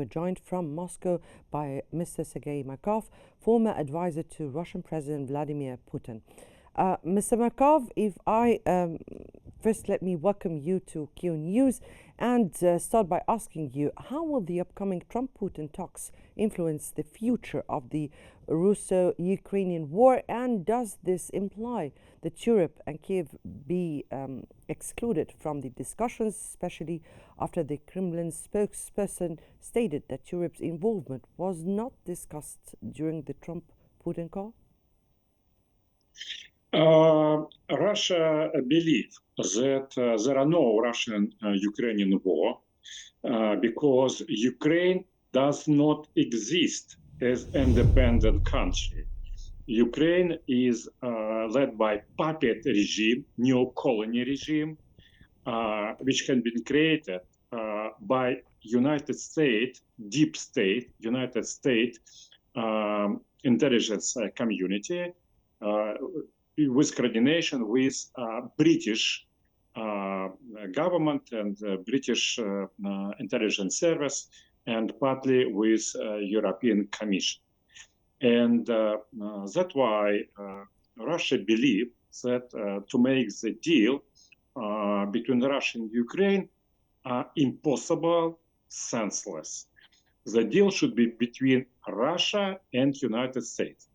we're joined from Moscow by Mr. Sergey Markov, former advisor to Russian President Vladimir Putin. Mr. Markov, if I first let me welcome you to Qnews and start by asking you, how will the upcoming Trump-Putin talks influence the future of the Russo-Ukrainian war, and does this imply that Europe and Kiev be excluded from the discussions, especially after the Kremlin spokesperson stated that Europe's involvement was not discussed during the Trump-Putin call? Russia believes that there are no Russian-Ukrainian war because Ukraine does not exist as an independent country. Ukraine is led by puppet regime, neo-colony regime, which can be created by United States, deep state, United States intelligence community, with coordination with British government and British intelligence service, and partly with European Commission. And that's why Russia believes that to make the deal between Russia and Ukraine impossible, senseless. The deal should be between Russia and United States.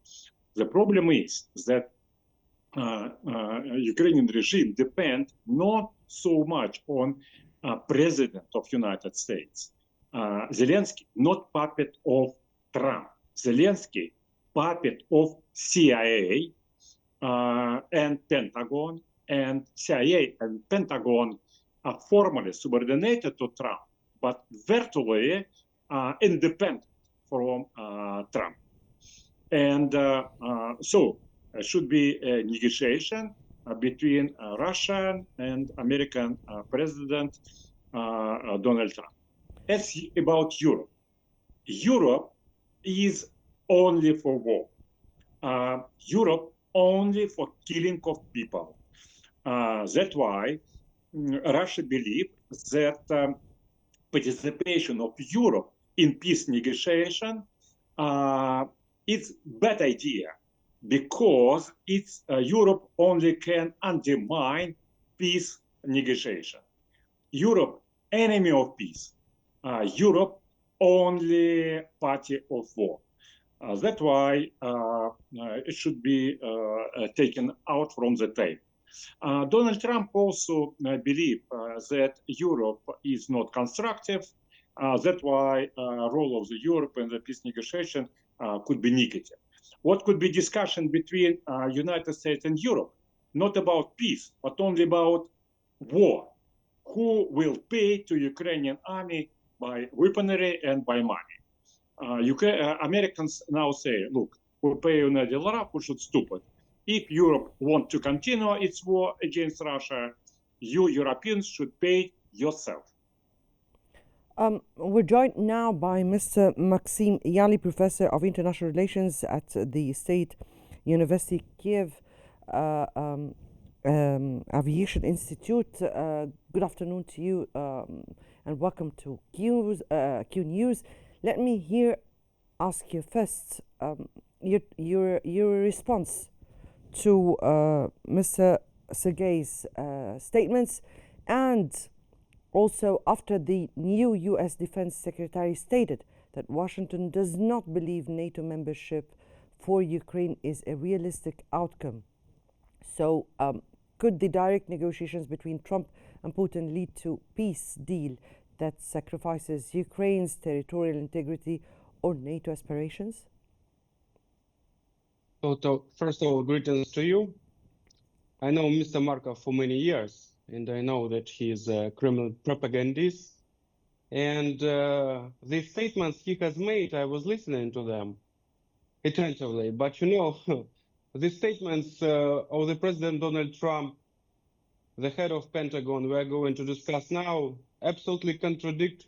The problem is that Ukrainian regime depends not so much on President of United States. Zelensky, not puppet of Trump. Zelensky, puppet of CIA and Pentagon, and CIA and Pentagon are formally subordinated to Trump, but virtually independent from Trump. And so it should be a negotiation between Russian and American President Donald Trump. As about Europe, Europe is only for war. Europe only for killing of people. That's why Russia believes that participation of Europe in peace negotiation is bad idea, because it's Europe only can undermine peace negotiation. Europe, enemy of peace. Europe, only party of war. That's why it should be taken out from the table. Donald Trump also believes that Europe is not constructive. That's why role of the Europe in the peace negotiation could be negative. What could be discussion between United States and Europe? Not about peace, but only about war. Who will pay to Ukrainian army by weaponry and by money? Americans now say, look, we pay on $1, we should stop it. If Europe wants to continue its war against Russia, you Europeans should pay yourself. We're joined now by Mr. Maksym Yali, Professor of International Relations at the State University Kiev Aviation Institute. Good afternoon to you and welcome to Qnews. Let me ask you first your response to Mr. Sergey's statements, and also after the new U.S. Defense Secretary stated that Washington does not believe NATO membership for Ukraine is a realistic outcome. So could the direct negotiations between Trump and Putin lead to peace deal that sacrifices Ukraine's territorial integrity or NATO aspirations? So first of all, greetings to you. I know Mr. Markov for many years, and I know that he is a Kremlin propagandist. And the statements he has made, I was listening to them attentively. But you know, the statements of the President Donald Trump, the head of Pentagon, we're going to discuss now, absolutely contradict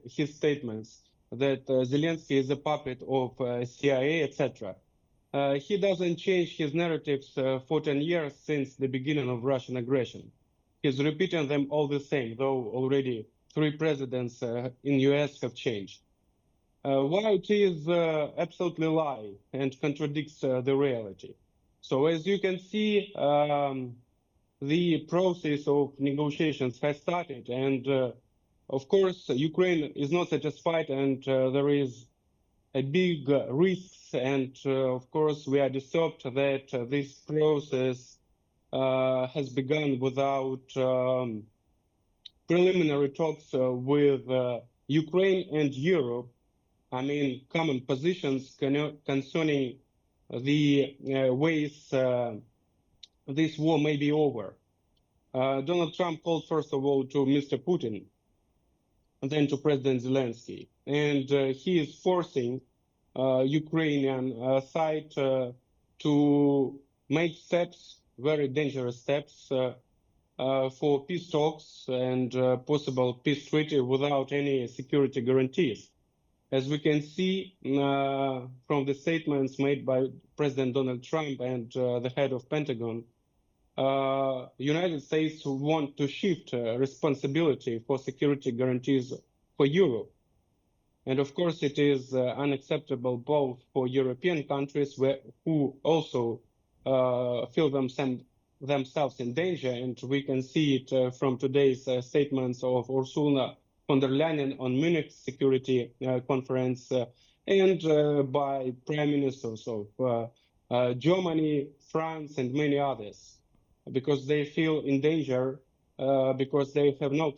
his statements that Zelensky is a puppet of CIA, etc. He doesn't change his narratives for 10 years since the beginning of Russian aggression. He's repeating them all the same, though already 3 presidents in US have changed. why it is absolutely lie and contradicts the reality. So as you can see, the process of negotiations has started, and of course, Ukraine is not satisfied, and there is a big risks, and of course, we are disturbed that this process has begun without preliminary talks with Ukraine and Europe. I mean, common positions concerning the ways this war may be over. Donald Trump called, first of all, to Mr. Putin, and then to President Zelensky. And he is forcing Ukrainian side to make steps, very dangerous steps, for peace talks and possible peace treaty without any security guarantees. As we can see from the statements made by President Donald Trump and the head of Pentagon, United States want to shift responsibility for security guarantees for Europe. And of course, it is unacceptable both for European countries who also feel themselves in danger. And we can see it from today's statements of Ursula von der Leyen on Munich Security Conference and by prime ministers of Germany, France, and many others, because they feel in danger because they have no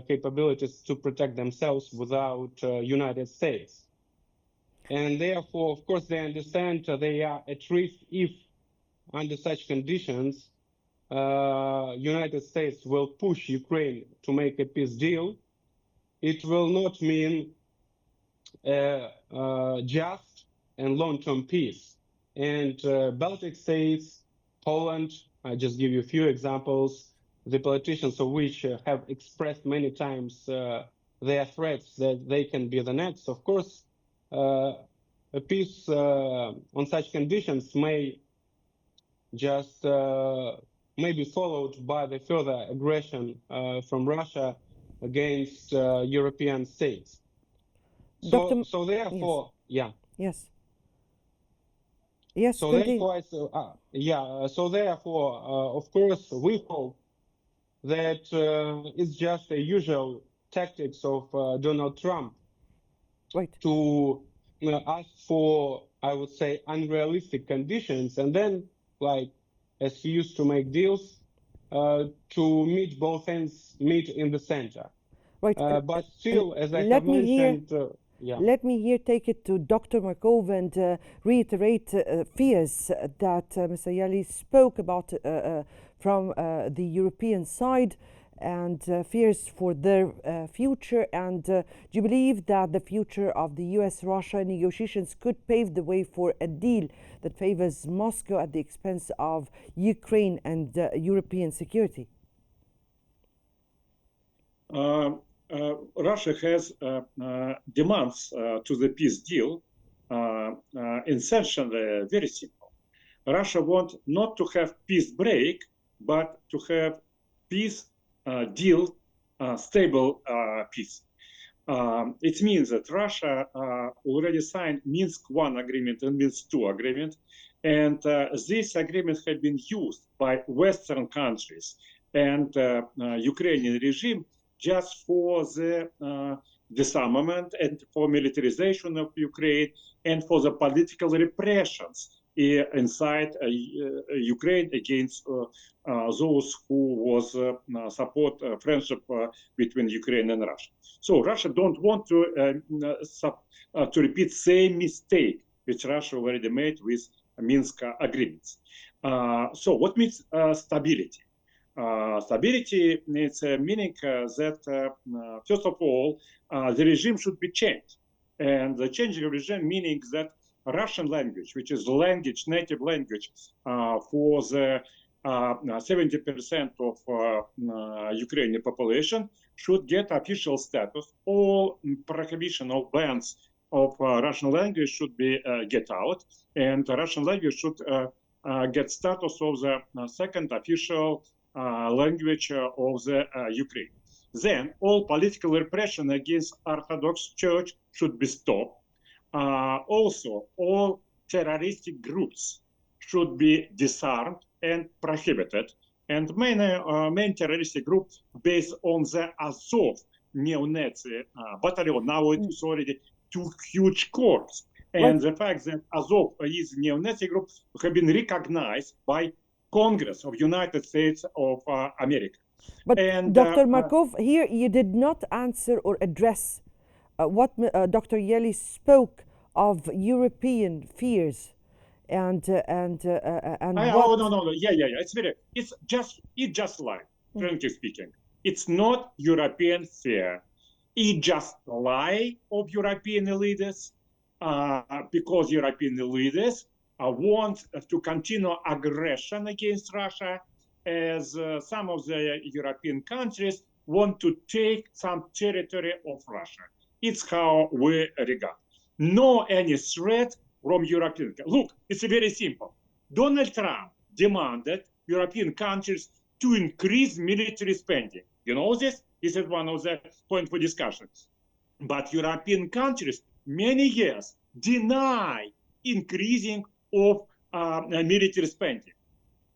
capabilities to protect themselves without United States. And therefore, of course, they understand they are at risk if, under such conditions, United States will push Ukraine to make a peace deal. It will not mean just and long-term peace. And Baltic states, Poland, I just give you a few examples, the politicians of which have expressed many times their threats that they can be the next. Of course, a peace on such conditions may just may be followed by the further aggression from Russia against European states. Dr. So therefore, yes. yeah. Yes. Yes. So Continue. therefore, so therefore, of course, we hope that it's just the usual tactics of Donald Trump Right. to ask for, I would say, unrealistic conditions, and then, like as he used to make deals, to meet both ends, meet in the center. Right. But still, as I let have me mentioned, Let me here take it to Dr. Markov and reiterate fears that Mr. Yali spoke about from the European side, and fears for their future. And do you believe that the future of the US-Russia negotiations could pave the way for a deal that favors Moscow at the expense of Ukraine and European security? Russia has demands to the peace deal, essentially very simple. Russia wants not to have peace break, but to have peace deal, stable peace. It means that Russia already signed Minsk I agreement and Minsk II agreement, and these agreements have been used by Western countries and Ukrainian regime just for the disarmament and for militarization of Ukraine and for the political repressions inside Ukraine against those who was support friendship between Ukraine and Russia. So Russia don't want to repeat same mistake which Russia already made with Minsk agreements. So what means stability? Stability means meaning that first of all the regime should be changed, and the changing of regime meaning that Russian language, which is language, native language for the 70% of Ukrainian population, should get official status. All prohibition of bans of Russian language should be get out, and Russian language should get status of the second official language of the Ukraine. Then all political repression against Orthodox Church should be stopped. Also, all terroristic groups should be disarmed and prohibited. And many terroristic groups based on the Azov neo-Nazi battalion. Now it is already two huge corps. And the fact that Azov is neo-Nazi group have been recognized by Congress of United States of America. But And, Dr. Markov, here you did not answer or address what Dr. Yali spoke of European fears and what. No. Yeah. It's just lie, frankly speaking. It's not European fear. It's just lie of European leaders because European leaders want to continue aggression against Russia, as some of the European countries want to take some territory of Russia. It's how we regard. No any threat from European. Look, it's very simple. Donald Trump demanded European countries to increase military spending. You know this? This is one of the points for discussion. But European countries, many years, deny increasing of military spending.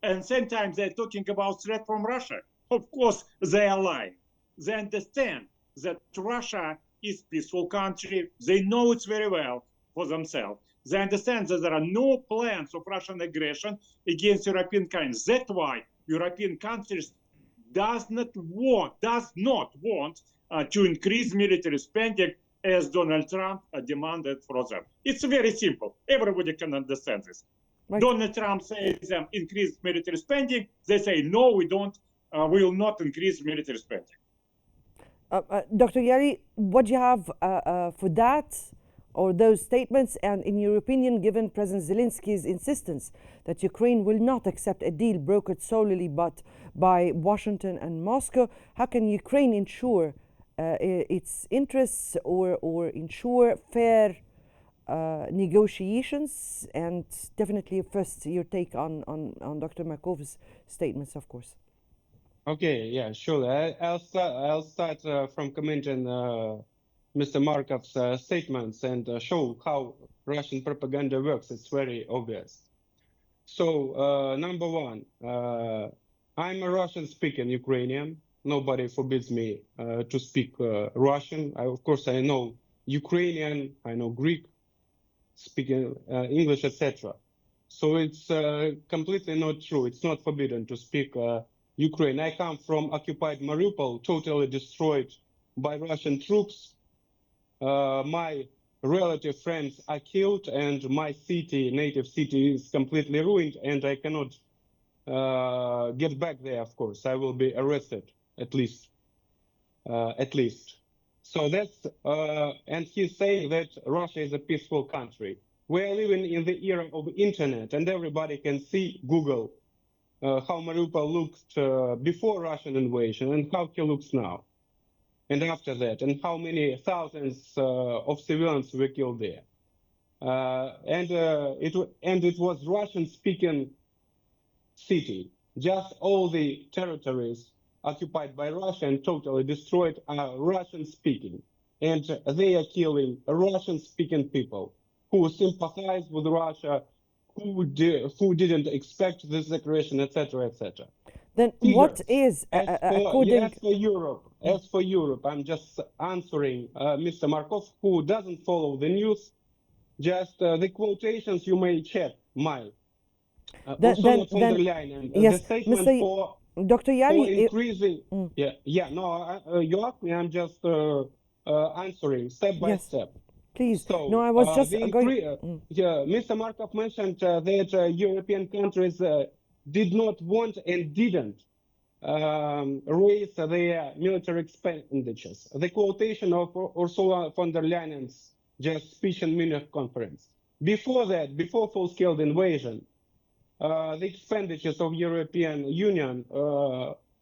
And sometimes they're talking about threat from Russia. Of course, they are lying. They understand that Russia is a peaceful country. They know it very well for themselves. They understand that there are no plans of Russian aggression against European countries. That's why European countries does not want to increase military spending as Donald Trump demanded for them. It's very simple. Everybody can understand this. Right. Donald Trump says them increase military spending. They say, no, we don't. We will not increase military spending. Dr. Yali, what do you have for that or those statements? And in your opinion, given President Zelensky's insistence that Ukraine will not accept a deal brokered solely but by Washington and Moscow, how can Ukraine ensure its interests or ensure fair negotiations? And definitely first your take on Dr. Markov's statements, of course. Okay, yeah, sure. I'll start from commenting Mr. Markov's statements and show how Russian propaganda works. It's very obvious. So, number one, I'm a Russian-speaking Ukrainian. Nobody forbids me to speak Russian. Of course, I know Ukrainian, I know Greek, speaking English, etc. So it's completely not true. It's not forbidden to speak Ukraine. I come from occupied Mariupol, totally destroyed by Russian troops. My relative friends are killed, and my city, native city, is completely ruined, and I cannot get back there. Of course, I will be arrested at least. So that's and he's saying that Russia is a peaceful country. We are living in the era of internet, and everybody can see Google how Mariupol looked before Russian invasion and how he looks now, and after that, and how many thousands of civilians were killed there. It was Russian-speaking city. Just all the territories occupied by Russia and totally destroyed are Russian-speaking, and they are killing Russian-speaking people who sympathize with Russia, who didn't expect this aggression, etc., etc. Then what is according? As for Europe, I'm just answering Mr. Markov, who doesn't follow the news. Just the quotations you may check. Yes, the statement Mr. for Dr. Yali, for increasing. No, you asked me. I'm just answering step by step. Please. So, no, I was just going. Mr. Markov mentioned that European countries did not want and didn't raise their military expenditures. The quotation of Ursula von der Leyen's just speech in Munich conference. Before that, before full-scale invasion, the expenditures of European Union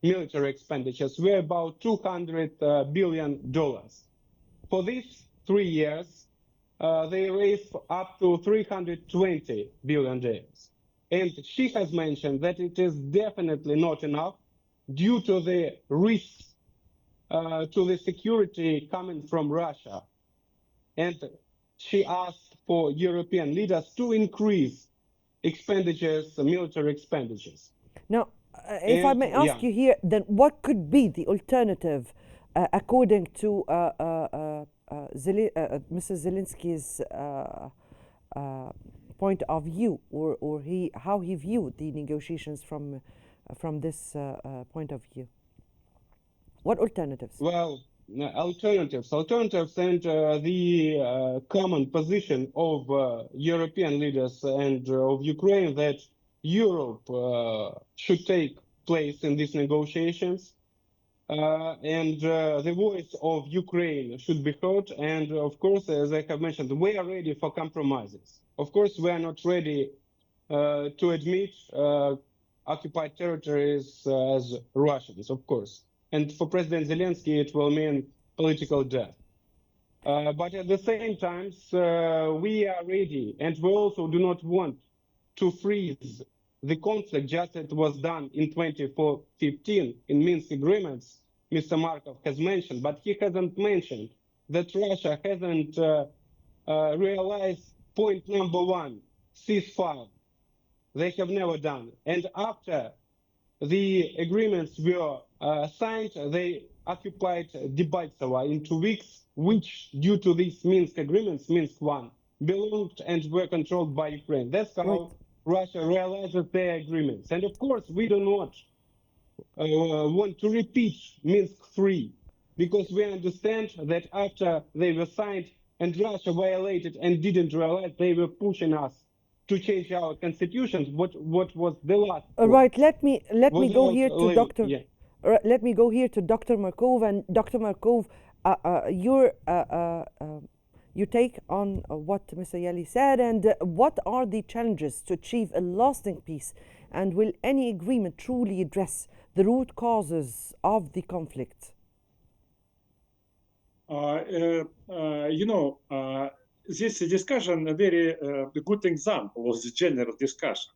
military expenditures were about $200 billion. For these 3 years, they raised up to $320 billion. And she has mentioned that it is definitely not enough due to the risks to the security coming from Russia. And she asked for European leaders to increase expenditures, military expenditures. Now, if I may ask you here, then what could be the alternative, according to Mr. Zelensky's point of view, or how he viewed the negotiations from this point of view? What alternatives? Well, alternatives, and the common position of European leaders and of Ukraine that Europe should take place in these negotiations, and the voice of Ukraine should be heard. And of course, as I have mentioned, we are ready for compromises. Of course, we are not ready to admit occupied territories as Russians, of course. And for President Zelensky, it will mean political death. But at the same time, we are ready, and we also do not want to freeze the conflict just as it was done in 2015 in Minsk agreements, Mr. Markov has mentioned, but he hasn't mentioned that Russia hasn't realized point number one, ceasefire. They have never done. And after the agreements were signed, they occupied Debaltseve in 2 weeks, which, due to these Minsk agreements, Minsk 1, belonged and were controlled by Ukraine. That's how Russia realizes their agreements. And of course, we do not want to repeat Minsk 3, because we understand that after they were signed and Russia violated and didn't realize, they were pushing us to change our constitutions. What was the last? Right. Let me go here to Dr. Yeah. Let me go here to Dr. Markov. And Dr. Markov, your take on what Mr. Yali said, and what are the challenges to achieve a lasting peace, and will any agreement truly address the root causes of the conflict? This discussion a very good example of the general discussion,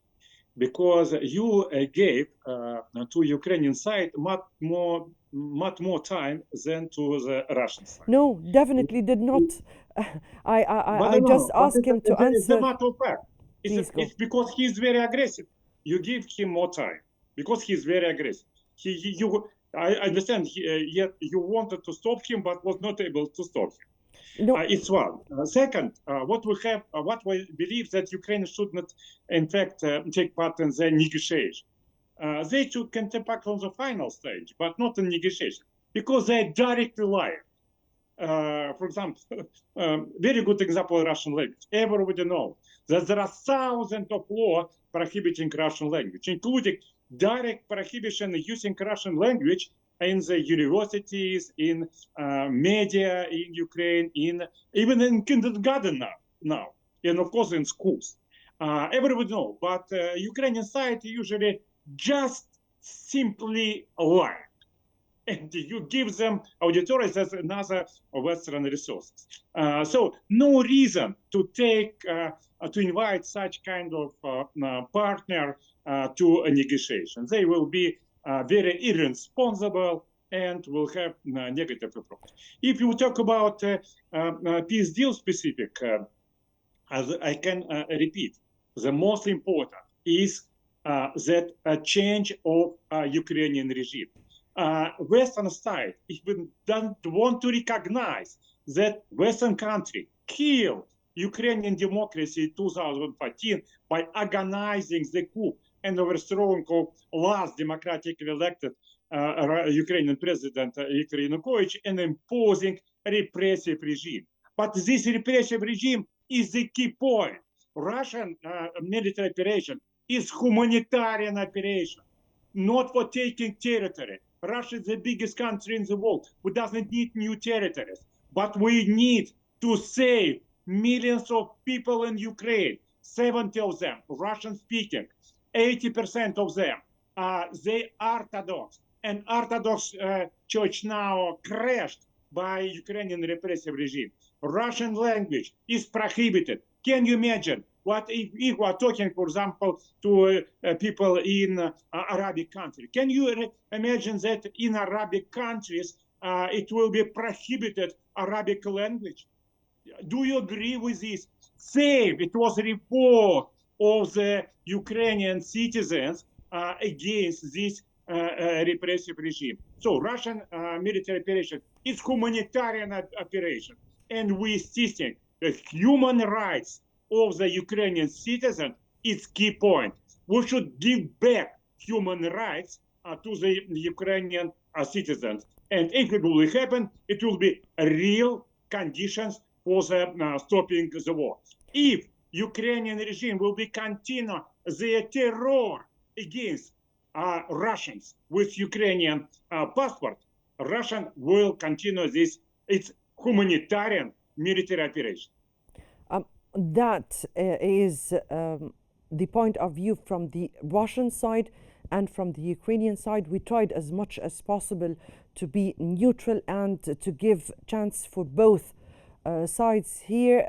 because you gave to Ukrainian side much more time than to the Russian side. No, definitely did not. I just asked him to answer. It's a matter of fact. It's because he's very aggressive. You give him more time because he's very aggressive. I understand. Yet you wanted to stop him, but was not able to stop him. No. It's one. Second, what we believe that Ukraine should not, in fact, take part in the negotiation. They can take part on the final stage, but not in negotiation, because they directly lie. For example, very good example of Russian language. Everybody knows that there are thousands of laws prohibiting Russian language, including direct prohibition using Russian language in the universities, in media in Ukraine, even in kindergarten now, and of course in schools. Everybody knows, but Ukrainian side usually just simply lie. And you give them auditories as another Western resources. So no reason to to invite such kind of partner to a negotiation. They will be very irresponsible and will have negative approach. If you talk about peace deal specific, as I can repeat, the most important is that a change of Ukrainian regime. Western side even don't want to recognize that Western country killed Ukrainian democracy in 2014 by organizing the coup and overthrowing of last democratically elected Ukrainian president Viktor Yanukovych and imposing repressive regime. But this repressive regime is the key point. Russian military operation is humanitarian operation, not for taking territory. Russia is the biggest country in the world who doesn't need new territories, but we need to save millions of people in Ukraine. 70 of them Russian speaking, 80% of them they Orthodox, and Orthodox church now crashed by Ukrainian repressive regime. Russian language is prohibited. Can you imagine what if we are talking, for example, to people in Arabic countries? Can you imagine that in Arabic countries it will be prohibited Arabic language? Do you agree with this? Same, it was a report of the Ukrainian citizens against this repressive regime. So Russian military operation is humanitarian operation, and we insisting that human rights of the Ukrainian citizens is key point. We should give back human rights to the Ukrainian citizens, and if it will happen, it will be real conditions for the stopping the war. If Ukrainian regime will be continue their terror against Russians with Ukrainian passport, Russian will continue this. It's humanitarian military operation. That is the point of view from the Russian side and from the Ukrainian side. We tried as much as possible to be neutral and to give chance for both sides here.